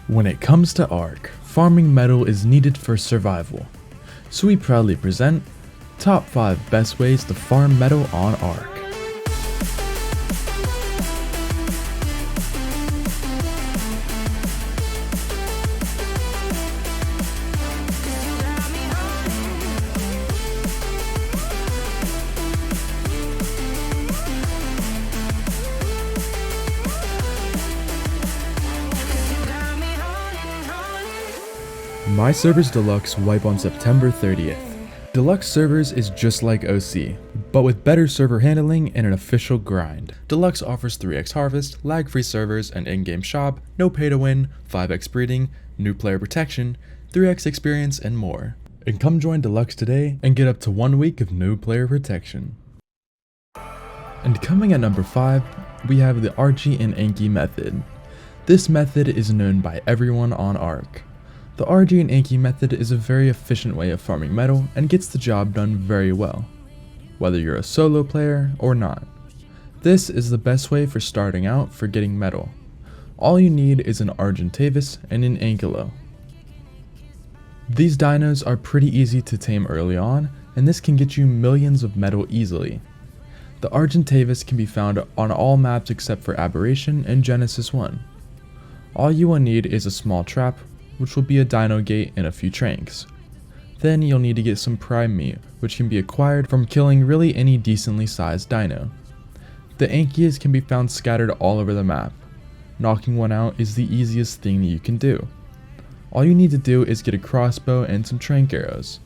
When it comes to ARK, farming metal is needed for survival. So we proudly present Top 5 Best Ways to Farm Metal on ARK. My servers Deluxe wipe on September 30th. Deluxe servers is just like OC, but with better server handling and an official grind. Deluxe offers 3x harvest, lag-free servers, an in-game shop, no pay to win, 5x breeding, new player protection, 3x experience, and more. And come join Deluxe today and get up to 1 week of new player protection. And coming at number 5, we have the Carquinas Anki method. This method is known by everyone on ARK. The Carquinas Anki method is a very efficient way of farming metal and gets the job done very well, whether you're a solo player or not. This is the best way for starting out for getting metal. All you need is an Argentavis and an Ankylo. These dinos are pretty easy to tame early on, and this can get you millions of metal easily. The Argentavis can be found on all maps except for Aberration and Genesis 1. All you will need is a small trap, which will be a dino gate and a few tranks. Then you'll need to get some prime meat, which can be acquired from killing really any decently sized dino. The Ankias can be found scattered all over the map. Knocking one out is the easiest thing that you can do. All you need to do is get a crossbow and some trank arrows.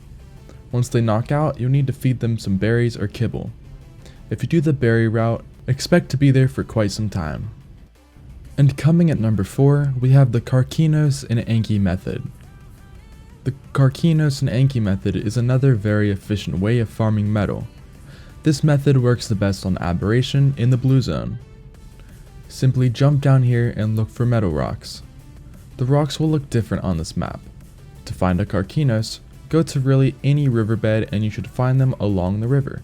Once they knock out, you'll need to feed them some berries or kibble. If you do the berry route, expect to be there for quite some time. And coming at number 4, we have the Carquinas Anki method. The Carquinas Anki method is another very efficient way of farming metal. This method works the best on Aberration in the blue zone. Simply jump down here and look for metal rocks. The rocks will look different on this map. To find a Carquinas, go to really any riverbed and you should find them along the river.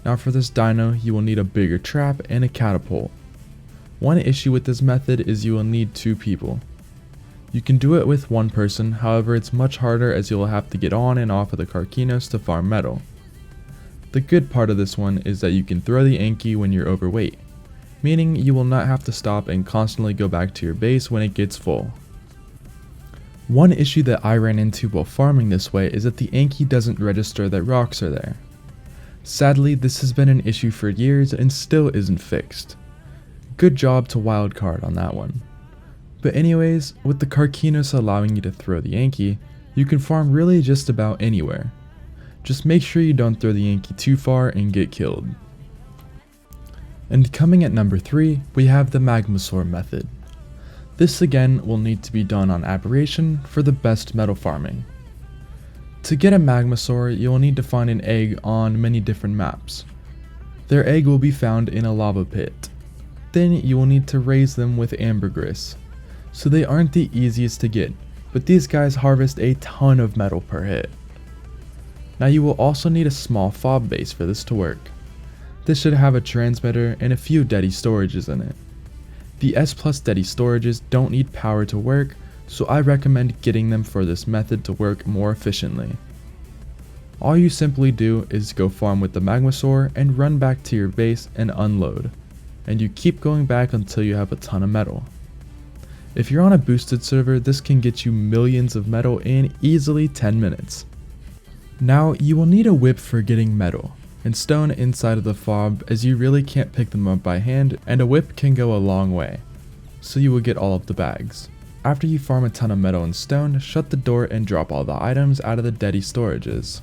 Now for this dino, you will need a bigger trap and a catapult. One issue with this method is you will need 2 people. You can do it with 1 person, however it's much harder as you will have to get on and off of the Carquinas to farm metal. The good part of this one is that you can throw the Anki when you're overweight, meaning you will not have to stop and constantly go back to your base when it gets full. One issue that I ran into while farming this way is that the Anki doesn't register that rocks are there. Sadly, this has been an issue for years and still isn't fixed. Good job to wildcard on that one. But anyways, with the Carquinas allowing you to throw the Anki, you can farm really just about anywhere. Just make sure you don't throw the Anki too far and get killed. And coming at number 3, we have the Magmasort method. This again will need to be done on Aberration for the best metal farming. To get a Magmasort, you will need to find an egg on many different maps. Their egg will be found in a lava pit. Then you will need to raise them with ambergris. So they aren't the easiest to get, but these guys harvest a ton of metal per hit. Now you will also need a small fob base for this to work. This should have a transmitter and a few deady storages in it. The S+ deady storages don't need power to work, so I recommend getting them for this method to work more efficiently. All you simply do is go farm with the Magmasort and run back to your base and unload. And you keep going back until you have a ton of metal. If you're on a boosted server, this can get you millions of metal in easily 10 minutes. Now you will need a whip for getting metal, and stone inside of the fob as you really can't pick them up by hand, and a whip can go a long way, so you will get all of the bags. After you farm a ton of metal and stone, shut the door and drop all the items out of the deady storages.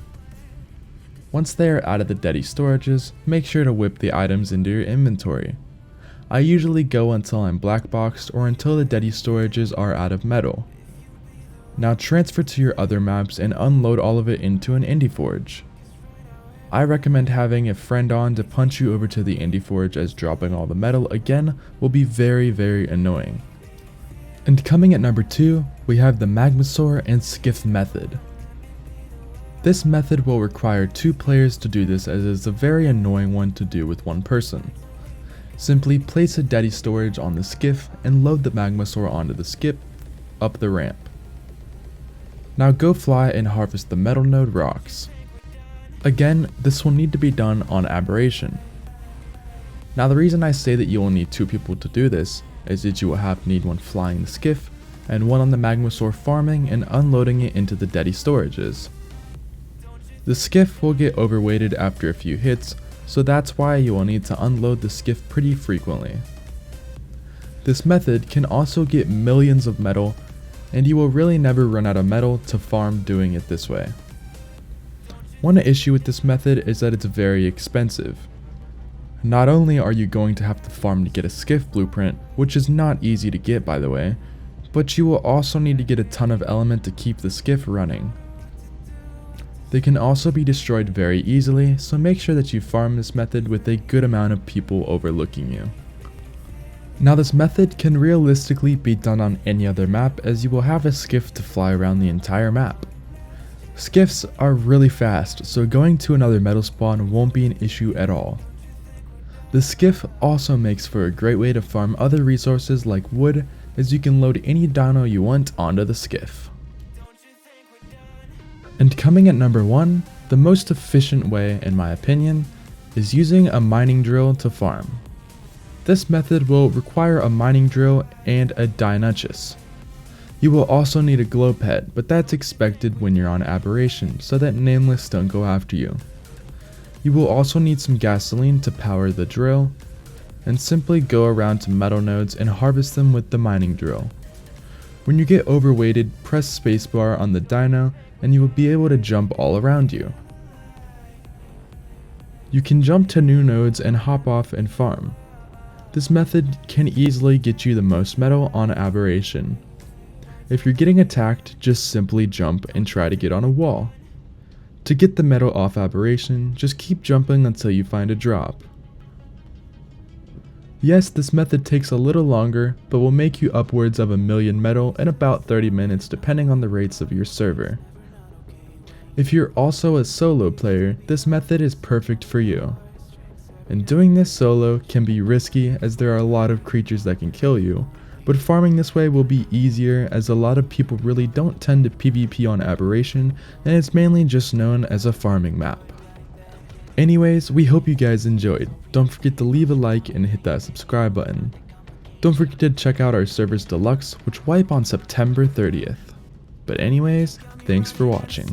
Once they are out of the deady storages, make sure to whip the items into your inventory. I usually go until I'm black boxed or until the deady storages are out of metal. Now transfer to your other maps and unload all of it into an indie forge. I recommend having a friend on to punch you over to the indie forge, as dropping all the metal again will be very annoying. And coming at number 2, we have the Magmasort and skiff method. This method will require 2 players to do this, as it is a very annoying one to do with 1 person. Simply place a deady storage on the skiff and load the Magmasort onto the skip up the ramp. Now go fly and harvest the metal node rocks. Again, this will need to be done on aberration. Now the reason I say that you will need 2 people to do this is that you will need one flying the skiff and one on the Magmasort farming and unloading it into the Dedi storages. The skiff will get overweighted after a few hits, so that's why you will need to unload the skiff pretty frequently. This method can also get millions of metal, and you will really never run out of metal to farm doing it this way. One issue with this method is that it's very expensive. Not only are you going to have to farm to get a skiff blueprint, which is not easy to get by the way, but you will also need to get a ton of element to keep the skiff running. They can also be destroyed very easily, so make sure that you farm this method with a good amount of people overlooking you. Now this method can realistically be done on any other map, as you will have a skiff to fly around the entire map. Skiffs are really fast, so going to another metal spawn won't be an issue at all. The skiff also makes for a great way to farm other resources like wood, as you can load any dino you want onto the skiff. And coming at number 1, the most efficient way in my opinion, is using a mining drill to farm. This method will require a mining drill and a Dinuchus. You will also need a glow pet, but that's expected when you're on aberration, so that nameless don't go after you. You will also need some gasoline to power the drill, and simply go around to metal nodes and harvest them with the mining drill. When you get overweighted, press spacebar on the dino and you will be able to jump all around you. You can jump to new nodes and hop off and farm. This method can easily get you the most metal on aberration. If you're getting attacked, just simply jump and try to get on a wall. To get the metal off aberration, just keep jumping until you find a drop. Yes, this method takes a little longer, but will make you upwards of 1,000,000 metal in about 30 minutes depending on the rates of your server. If you're also a solo player, this method is perfect for you. And doing this solo can be risky as there are a lot of creatures that can kill you, but farming this way will be easier as a lot of people really don't tend to PvP on aberration, and it's mainly just known as a farming map. Anyways, we hope you guys enjoyed. Don't forget to leave a like and hit that subscribe button. Don't forget to check out our servers deluxe, which wipe on September 30th. But anyways, thanks for watching.